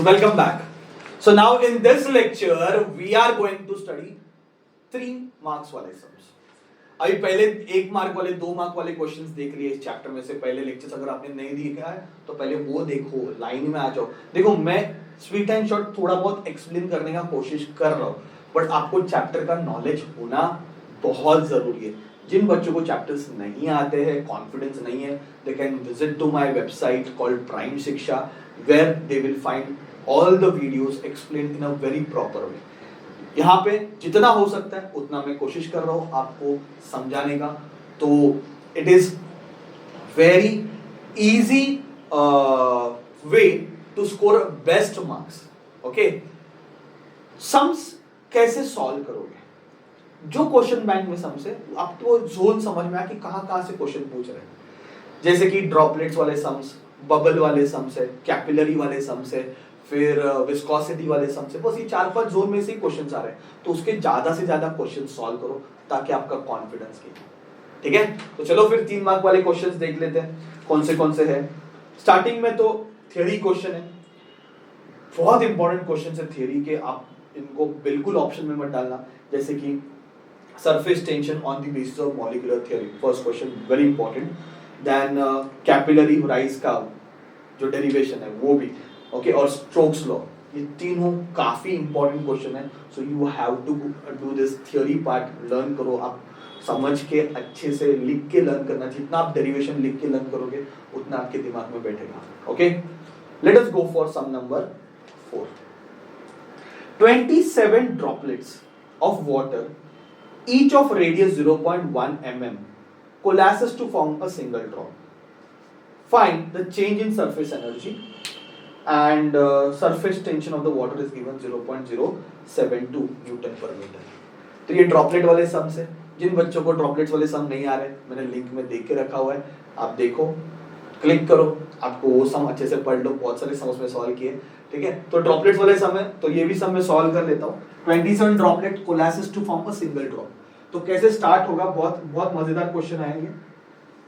So welcome back. So now in this lecture we are going to study 3 marks वाले sums. अभी पहले 1 mark वाले 2 mark वाले questions देख लिए इस चैप्टर में से पहले लेक्चर्स अगर आपने नहीं देखा है तो पहले वो देखो, लाइन में आ जाओ. देखो मैं स्वीट एंड शॉर्ट थोड़ा बहुत एक्सप्लेन करने का कोशिश कर रहा हूँ, बट आपको चैप्टर का नॉलेज होना बहुत जरूरी है. जिन बच्चों को चैप्टर्स नहीं आते हैं, कॉन्फिडेंस नहीं है, they can visit to my website called prime Shiksha, where they will find all the videos explained in a very proper way. यहाँ पे जितना हो सकता है उतना मैं कोशिश कर रहा हूँ आपको समझाने का. तो it is very easy way to score best marks. Okay, sums कैसे सॉल्व करोगे? जो क्वेश्चन बैंक में सम्स है आपको जोन समझ में आया कि कहाँ से क्वेश्चन पूछ रहे हैं. जैसे कि ड्रॉपलेट्स वाले सम्स, बबल वाले सम्स है, कैपिलरी वाले सम्स है, फिर विस्कोसिटी वाले सम्स है. बस ये 4-5 जोन में से ही क्वेश्चन आ रहे हैं, तो उसके ज्यादा से ज्यादा क्वेश्चन सॉल्व करो ताकि आपका कॉन्फिडेंस गेन. ठीक है, तो चलो फिर 3 मार्क वाले क्वेश्चंस देख लेते हैं कौन से है. स्टार्टिंग में तो थ्योरी क्वेश्चन है. बहुत इंपॉर्टेंट क्वेश्चन है थ्योरी के, आप इनको बिल्कुल ऑप्शन में मत डालना. जैसे कि surface tension on the basis of molecular theory, first question very important. Then capillary rise का जो डेरिवेशन है वो भी ओके, और स्ट्रोक्स लॉ, ये तीनों काफी इंपॉर्टेंट क्वेश्चन है. So you have to do this theory part, learn करो. आप समझ के अच्छे से लिख के लर्न करना. जितना आप डेरिवेशन लिख के लर्न करोगे उतना आपके दिमाग में बैठेगा. Okay, let us go for some number 4. 27 droplets of water, each of radius 0.1 mm, coalesces to form a single drop. Find the change in surface energy, and surface tension of the water is given 0.072 Newton per meter. तो ये droplet वाले sums है. जिन बच्चों को droplets वाले सम नहीं आ रहे, मैंने लिंक में देख के रखा हुआ है, आप देखो, क्लिक करो, आपको वो सम अच्छे से पढ़ लो. बहुत सारे सम उसमें सॉल्व किए. ठीक है, तो ड्रॉपलेट्स वाले सम है, तो ये भी सम मैं सॉल्व कर लेता हूँ. 27 droplet coalesces to form a single drop. तो कैसे स्टार्ट होगा, बहुत मजेदार क्वेश्चन आएंगे.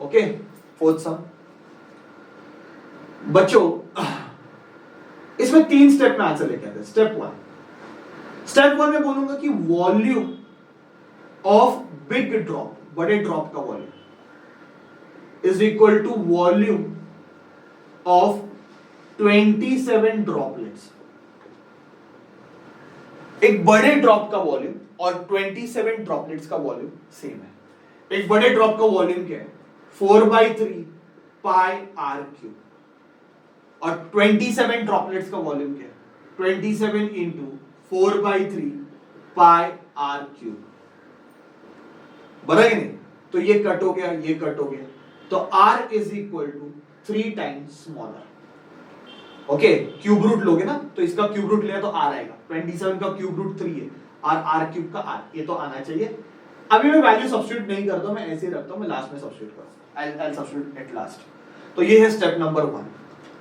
Okay, fourth sum. बच्चों इसमें 3 स्टेप में आंसर लेके आते हैं. स्टेप 1 में बोलूंगा कि वॉल्यूम ऑफ बिग ड्रॉप, बड़े ड्रॉप का volume is equal to volume of 27 droplets. एक बड़े ड्रॉप का वॉल्यूम और 27 ड्रॉपलेट्स का वॉल्यूम सेम है. एक बड़े ड्रॉप का वॉल्यूम क्या है? 4/3 पाई आर क्यूब. और 27 ड्रॉपलेट्स का वॉल्यूम क्या है? 27 इंटू 4/3 पाई आर क्यूब. बराबर नहीं? तो ये कट हो गया, ये कट हो गया, तो R is equal to 3 times smaller. Okay, cube root लोगे ना, तो इसका क्यूब रूट लिया तो R आएगा. 27 का क्यूब रूट 3 है, R क्यूब का R, ये तो आना चाहिए. अभी मैं वैल्यू सब्स्टिट्यूट नहीं करता हूं, मैं ऐसे ही रखता हूं, मैं लास्ट में सब्स्टिट्यूट करता हूं. I'll substitute at last. तो ये है स्टेप नंबर 1,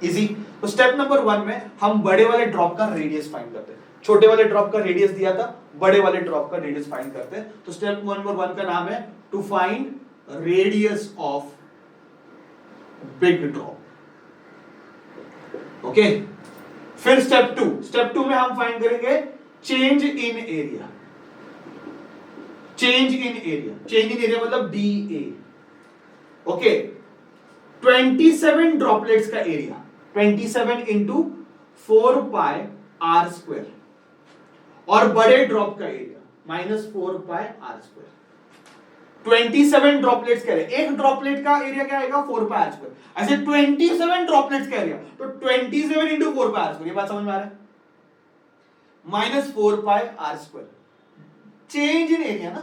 इजी. तो स्टेप नंबर 1 में हम बड़े वाले ड्रॉप का रेडियस फाइंड करते हैं. छोटे वाले ड्रॉप का रेडियस दिया था, बड़े वाले ड्रॉप का रेडियस फाइंड करते हैं. तो स्टेप नंबर 1 का नाम है to find radius of big drop. Okay, फिर स्टेप 2 में हम फाइंड करेंगे change in area. Change in area मतलब DA. ओके, 27 ड्रॉपलेट्स का area 27 into 4 pi are square, और बड़े ड्रॉप का area -4 pi are square. 27 droplets का एरिया, एक ड्रॉपलेट का एरिया क्या आएगा? 4 पाई आर स्क्वायर. ऐसे 27 ड्रॉपलेट्स का एरिया, तो 27 इंटू 4 पाई आर स्क्वायर. ये बात समझ में आ रहा है? -4 pi are square. Change in area ना,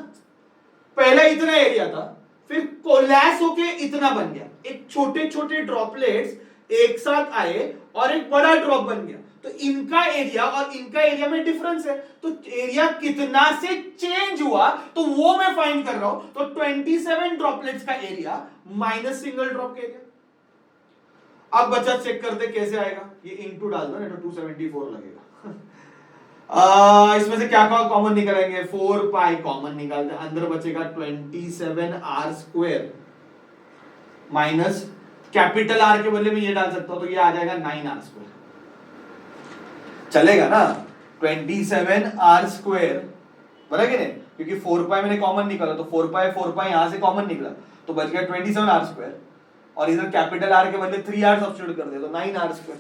पहला इतना एरिया था, फिर कोलैस होके इतना बन गया. एक छोटे छोटे ड्रॉपलेट्स एक साथ आए और एक बड़ा ड्रॉप बन गया. तो इनका एरिया और इनका एरिया में डिफरेंस है, तो एरिया कितना से चेंज हुआ, तो वो मैं फाइंड कर रहा हूं. तो 27 ड्रॉपलेट्स का एरिया माइनस सिंगल ड्रॉप का एरिया. अब बच्चा चेक करते कैसे आएगा. ये इंटू डाल दो, नहीं तो 274 लगेगा. इसमें से क्या कॉमन निकालेंगे? 4 पाई कॉमन निकालते, अंदर बचेगा 27 R square minus capital R के बदले में ये डाल सकता हूं, तो ये आ जाएगा 9 आर स्क्वायर. चलेगा ना, 27r² बराबर कि नहीं, क्योंकि 4 पाई मैंने कॉमन निकाला तो 4 पाई यहां से कॉमन निकला तो बच गया 27r², और इधर कैपिटल R के बदले 3r सब्स्टिट्यूट कर दिया तो 9r²।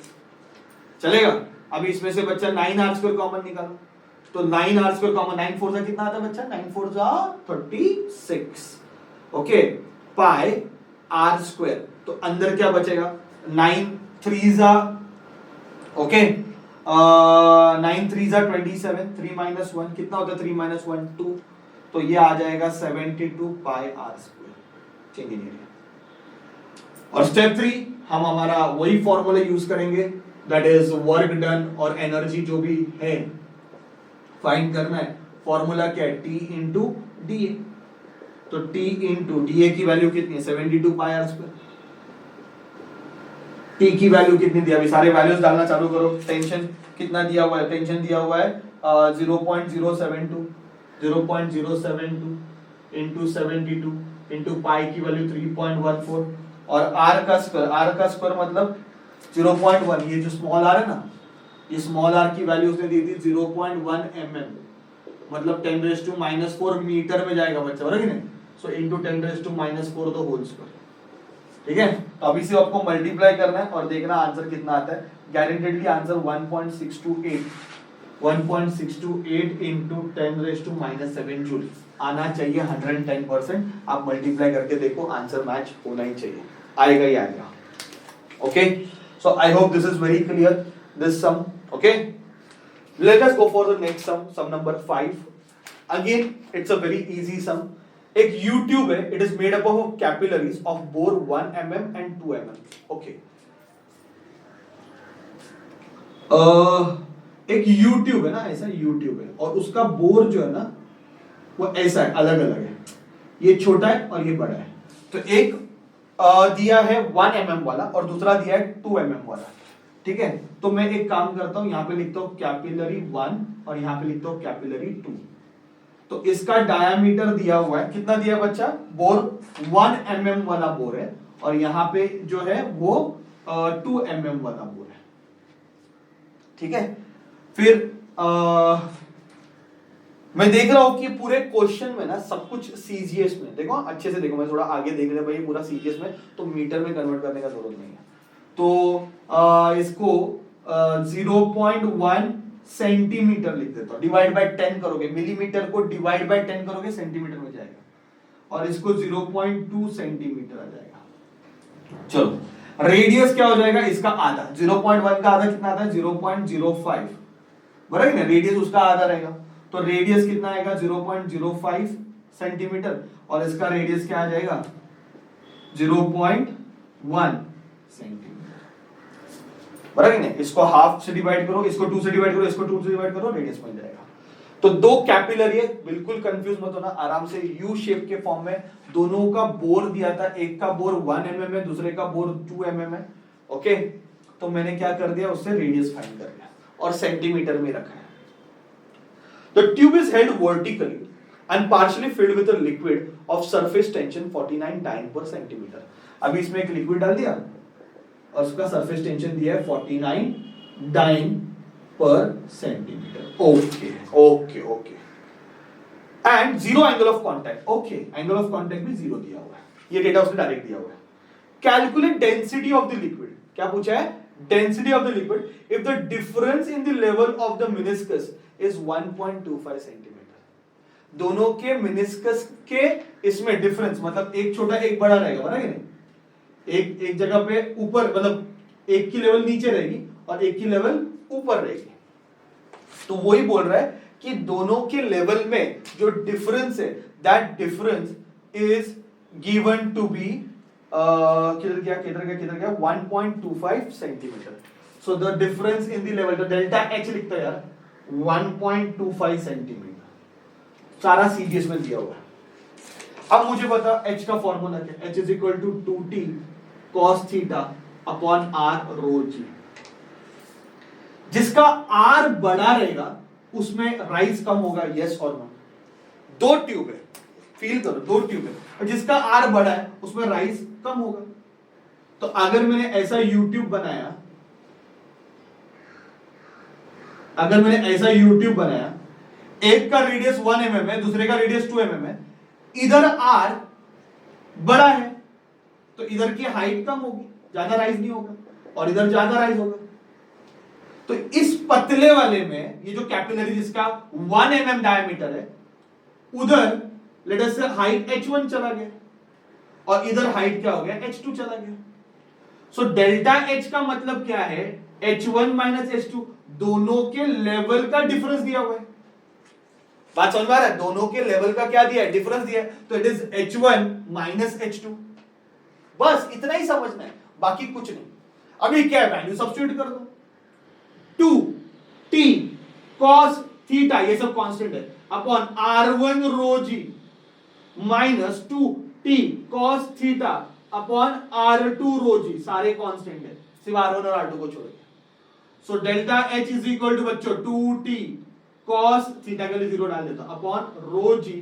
चलेगा। अब इसमें से बच्चा 9r² कॉमन निकालो, तो 9r² कॉमन, 9 4 जा कितना आता है बच्चा, 9 4 जा 36। ओके, पाई r², तो अंदर क्या बचेगा, 9 3 जा, ओके 9 3 जा 27, 3 - 1 कितना होता है, 3 - 1 2, तो ये आ जाएगा 72 पाई r²। चेंज नहीं है। और स्टेप 3 हम हमारा वही फॉर्मूला यूज करेंगे, दैट इज वर्क डन और एनर्जी जो भी है फाइंड करना है। फॉर्मूला क्या है, T इंटू डी ए, तो T इंटू डी ए की वैल्यू कितनी है, 72 पाई r²। T की वैल्यू कितनी दी, अभी सारे वैल्यूज डालना चालू करो। टेंशन कितना दिया हुआ है, टेंशन दिया हुआ है 0.072 इंटू 72 इंटू पाई की वैल्यू 3.14, और r का स्क्वायर मतलब 0.1, ये जो स्मॉल r है ना, ये स्मॉल r की वैल्यू उसने दी थी 0.1 mm, मतलब 10⁻⁻⁴ मीटर में जाएगा बच्चा, बराबर कि नहीं, so into 10⁻⁻⁴ the whole square. ठीक है, तो अभी से आपको मल्टीप्लाई करना है और देखना आंसर कितना आता है। गारंटेडली आंसर 1.628 इंटू 10⁻⁷ जूल आना चाहिए 110%। आप मल्टीप्लाई करके देखो, आंसर मैच होना ही चाहिए, आएगा ही आएगा। Okay, so I hope this is very clear this sum. Okay, let us go for the next sum number 5। Again it's a very easy sum. एक U-ट्यूब है, it is made up of capillaries of bore 1 mm and 2 mm। Okay, एक U tube है ना, ऐसा U-ट्यूब है, और उसका bore जो है ना वो ऐसा है, अलग अलग है, ये छोटा है और ये बड़ा है। तो एक दिया है 1 mm वाला और दूसरा दिया है 2 mm वाला। ठीक है, तो मैं एक काम करता हूं, यहां पे लिखता हूं कैपिलरी 1 और यहां पे लिखता हूं कैपिलरी 2। तो इसका डायामीटर दिया हुआ है, कितना दिया बच्चा, बोर 1 mm वाला बोर है, और यहां पे जो है वो 2 mm वाला बोर है। ठीक है, फिर मैं देख रहा हूं कि पूरे क्वेश्चन में ना सब कुछ सीजीएस में, देखो अच्छे से देखो, मैं थोड़ा आगे देख रहा भाई, पूरा सीजीएस में, तो मीटर में कन्वर्ट करने का जरूरत नहीं है। तो इसको 0.1 सेंटीमीटर लिख देता हूं, डिवाइड बाय 10 करोगे, मिलीमीटर को डिवाइड बाय 10 करोगे सेंटीमीटर में जाएगा, और इसको 0.2 सेंटीमीटर आ जाएगा। चलो, रेडियस क्या हो जाएगा इसका आधा, 0.1 का आधा कितना आता है, 0.05, बराबर है ना, रेडियस उसका आधा रहेगा, तो रेडियस कितना आएगा 0.05 सेंटीमीटर, और इसका रेडियस क्या आ जाएगा 0.1 सेंटीमीटर, बराबर है ना। इसको हाफ से डिवाइड करो, इसको 2 से डिवाइड करो, इसको 2 से डिवाइड करो, रेडियस मिल जाएगा। तो दो कैपिलरी है, बिल्कुल कंफ्यूज मत होना, आराम से यू शेप के फॉर्म में, दोनों का बोर दिया था, एक का बोर 1 mm है, दूसरे का बोर 2 mm है। ओके, तो मैंने क्या कर दिया, उससे रेडियस फाइंड कर लिया और सेंटीमीटर में रखा है। The tube is held vertically and partially filled with a liquid of surface tension 49 dyne per centimeter। अभी इसमें एक लिक्विड डाल दिया और उसका सरफेस टेंशन दिया है 49 डाइन पर centimetre. Okay okay okay, and zero angle of contact. Okay, angle of contact भी जीरो दिया हुआ है, ये डेटा उसने डायरेक्ट दिया हुआ है। Calculate density of the liquid, क्या पूछा है, density of the liquid if the difference in the level of the meniscus is 1.25 centimetre. दोनों के मेनिस्कस के इसमें डिफरेंस, मतलब एक छोटा एक बड़ा रहेगा, बराबर है, एक जगह पे ऊपर, मतलब एक की लेवल नीचे रहेगी और एक की लेवल ऊपर रहेगी। तो वही बोल रहा है कि दोनों के लेवल में जो डिफरेंस है, that difference is given to be किधर गया 1.25 centimeter. So the difference in the level, तो डेल्टा एच लिखता है यार 1.25 सेंटीमीटर, सारा सीजीएस में दिया हुआ है। अब मुझे बता h का फॉर्मूला क्या है, h is equal to 2t cos theta upon r rho G. जिसका r बड़ा रहेगा उसमें राइज कम होगा, यस और नो। दो ट्यूब है, फील करो, दो ट्यूब है, और जिसका r बड़ा है उसमें राइज कम होगा। तो अगर मैंने ऐसा यूट्यूब बनाया अगर मैंने ऐसा यूट्यूब बनाया, एक का रेडियस 1 mm है, दूसरे का रेडियस 2 mm है, इधर r बड़ा है तो इधर की हाइट कम होगी, ज्यादा राइज नहीं होगा, और इधर ज्यादा राइज होगा। तो इस पतले वाले में ये जो कैपिलरी जिसका 1 mm डायमीटर है, उधर लेट अस से हाइट h1 चला गया और इधर हाइट क्या हो गया, h2 चला गया। सो डेल्टा h का मतलब क्या है, h1 माइनस h2, दोनों के लेवल का डिफरेंस दिया हुआ है। बात समझ में आ रहा है, दोनों के लेवल का क्या दिया है, डिफरेंस दिया है, तो it is h1 minus h2। बस इतना ही समझना है, बाकी कुछ नहीं। अभी क्या है, वैल्यू सब्स्टिट्यूट कर दो, 2t cos थीटा, ये सब कांस्टेंट है, upon r1 rho g minus 2t cos theta upon r2 rho g, सारे कांस्टेंट है, सिर्फ r1 और r2 को छोड़ के। So delta h is equal to बच्चों 2t cos थीटा के लिए 0 डाल देता हूं, अपॉन रो जी,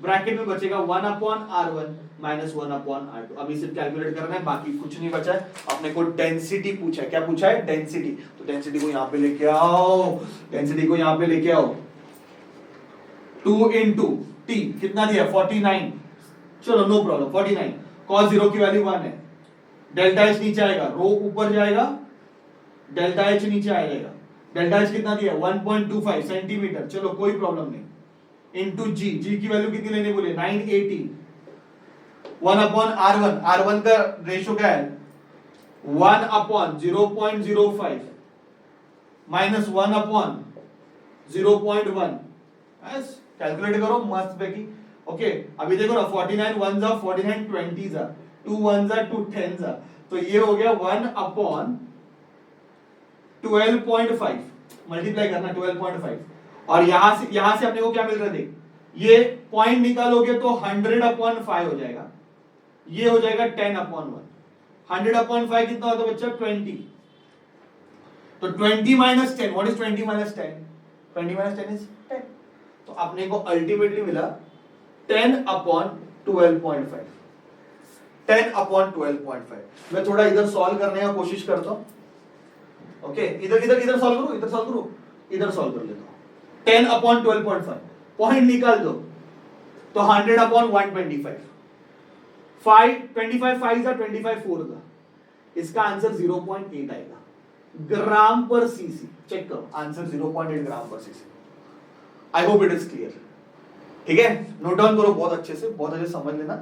ब्रैकेट में बचेगा 1 upon r1 minus 1 upon r2। अभी सिर्फ कैलकुलेट करना है, बाकी कुछ नहीं बचा है। अपने को डेंसिटी पूछा है, क्या पूछा है, डेंसिटी। तो डेंसिटी को यहां पे लेके आओ, डेंसिटी को यहां पे लेके आओ, 2 इंटू t कितना दिया, 49, चलो नो प्रॉब्लम, 49 cos 0 की वैल्यू 1 है, डेल्टा h नीचे आएगा, रो ऊपर जाएगा, डेल्टा h नीचे आ जाएगा, डेल्टा h कितना दिया, 1.25 सेंटीमीटर, चलो कोई प्रॉब्लम नहीं, इंटू जी, जी की वैल्यू कितनी लेने बोले, 980, 1 अपॉन r1, r1 का रेशियो क्या है, 1 अपॉन 0.05 माइनस 1 अपॉन 0.1, बस कैलकुलेट करो मस्त पैकी। ओके अभी देखो ना, 49 1 जा 49 20 जा 2 1 जा 2 10 जा, तो ये हो गया 1 अपॉन 12.5, मल्टीप्लाई करना 12.5, और यहां से अपने को क्या मिल रहा है, देख ये पॉइंट निकालोगे तो 100 अपॉन 5 हो जाएगा, ये हो जाएगा 10 अपॉन 1, 100 अपॉन 5 कितना होता है बच्चा, 20, तो 20 minus 10, what is 20 minus 10, 20 minus 10 is 10, तो अपने को अल्टीमेटली मिला 10 अपॉन 12.5, 10 अपॉन 12.5। मैं थोड़ा इधर सॉल्व करने का कोशिश करता हूं, ओके इधर इधर इधर सॉल्व करूं, इधर सॉल्व करूं, इधर सॉल्व कर लेता हूं, 10 अपॉन 12.5, पॉइंट निकाल दो तो 100 अपॉन 125, 25 5 जा 25 4 जा, इसका आंसर 0.8 आएगा ग्राम पर सीसी। चेक करो आंसर 0.8 ग्राम पर CC. I hope it is clear, ठीक है, नोट डाउन करो बहुत अच्छे से, बहुत अच्छे समझ लेना।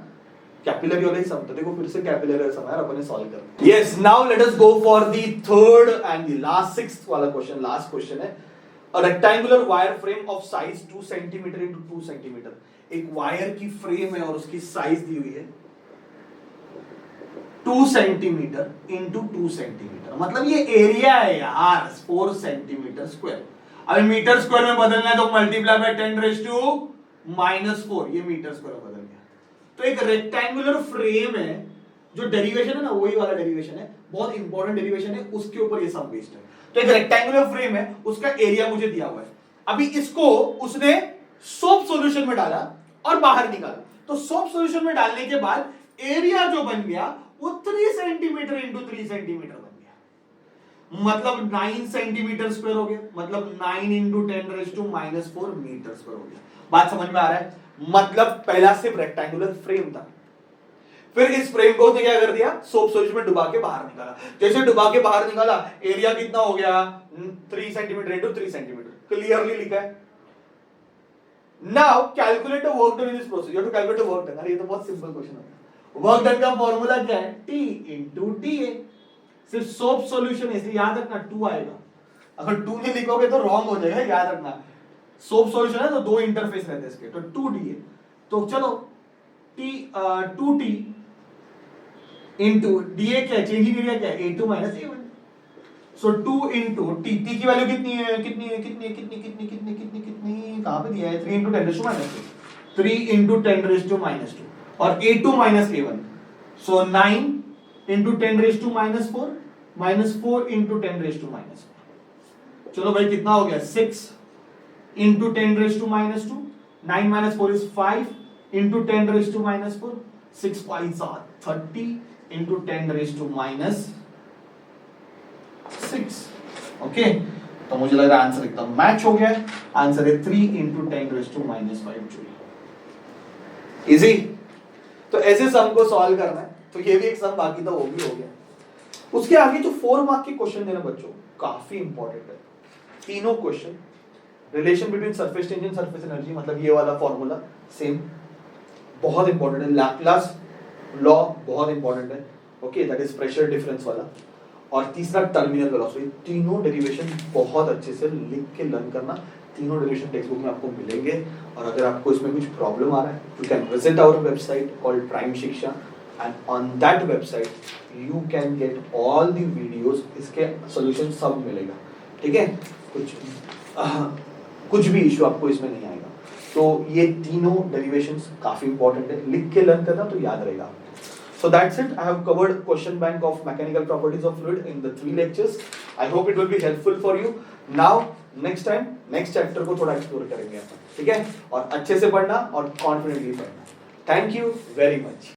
कैपिलरी वाला ही समझते, देखो फिर से कैपिलरी समझ यार, अपने सॉल्व कर। Yes now let us go for the third and the last sixth वाला क्वेश्चन। लास्ट क्वेश्चन है, a rectangular wire frame of size 2 centimetre into 2 centimetre. एक वायर की फ्रेम है और उसकी साइज दी हुई है 2 सेंटीमीटर इंटू 2 सेंटीमीटर, मतलब ये एरिया है यार 4 सेंटीमीटर स्क्वायर। अभी मीटर स्क्वायर में बदलना है तो मल्टीप्लाई बाय 10 रेज़ टू -4, ये मीटर स्क्वायर में बदल गया। तो एक रेक्टेंगुलर फ्रेम है, जो डेरिवेशन है ना वही वाला डेरिवेशन है, बहुत इंपॉर्टेंट डेरिवेशन है, उसके ऊपर ये सब बेस्ड है। तो एक रेक्टेंगुलर फ्रेम है, उसका एरिया मुझे दिया हुआ है। अभी इसको उसने सोप सॉल्यूशन में डाला और बाहर निकाला, तो सोप सॉल्यूशन में डालने के बाद एरिया जो बन गया वो 3 सेंटीमीटर इंटू 3 सेंटीमीटर बन गया, मतलब 9 सेंटीमीटर स्क्वायर हो गया, मतलब 9 into 10 raise to -4 meter square हो गया। बात समझ में आ रहा है, मतलब पहला सिर्फ रेक्टेंगुलर फ्रेम था, फिर इस फ्रेम को उसने क्या कर दिया, सोप सॉल्यूशन में डुबा के बाहर निकाला। जैसे डुबा के बाहर निकाला, एरिया कितना हो गया 3 सेंटीमीटर इंटू 3 सेंटीमीटर, क्लियरली लिखा है। Now calculate the work done in this process, you have to calculate the work done. अरे ये तो बहुत सिंपल क्वेश्चन है। वर्क डन का फॉर्मूला क्या है, T इंटू TA, सिर्फ सोप सॉल्यूशन है इसलिए याद रखना 2 आएगा, अगर 2 नहीं लिखोगे तो रॉन्ग हो जाएगा, याद रखना। सोप सॉल्यूशन है तो 2 इंटरफेस रहते हैं इसके, तो 2DA, तो चलो 2T इंटू DA क्या है, चेंजिंग एरिया क्या है, A2 minus A1, so 2 into T की वैल्यू कितनी है, कितनी कहां पे दिया है, 3 into 10 raise to -2, 3 into 10 raise to -2, और A2 minus A1, so 9 into 10 raise to -4, -4 into 10 raise to -4। चलो भाई कितना हो गया, 6 into 10 raise to -2, 9 minus 4 is 5 into 10 raise to -4, 6 5 are 30 into 10 raise to -6। Okay तो मुझे लग रहा है आंसर एकदम मैच हो गया है। आंसर है 3 × 10⁻⁻5 जूल। इजी। तो ऐसे सम को सॉल्व करना है, तो ये भी एक सम बाकी था, वो भी हो गया। उसके आगे जो 4 मार्क के क्वेश्चन देना बच्चों काफी इंपॉर्टेंट है। तीनों question relation between surface tension surface energy, मतलब ये वाला फॉर्मूला सेम, बहुत इंपॉर्टेंट है। लैप्लास लॉ बहुत इंपॉर्टेंट है, okay, that is pressure difference वाला। और तीसरा टर्मिनल वेलोसिटी। तीनों डेरिवेशन बहुत अच्छे से लिख के लर्न करना, तीनों डेरिवेशन टेक्स्ट बुक में आपको मिलेंगे। और अगर आपको इसमें कुछ प्रॉब्लम आ रहा है, you can visit our website called prime Shiksha, and on that website you can get all the videos, इसके सॉल्यूशन सब मिलेगा, ठीक है। कुछ भी इशू आपको इसमें नहीं आएगा। तो ये तीनों डेरिवेशंस काफी इंपॉर्टेंट है, लिख के लर्न करना तो याद रहेगा। So that's it. I have covered question bank of mechanical properties of fluid in the 3 lectures. I hope it will be helpful for you. Now next time next chapter को थोड़ा explore करेंगे अपन, ठीक है। और अच्छे से पढ़ना और कॉन्फिडेंटली पढ़ना। Thank you very much.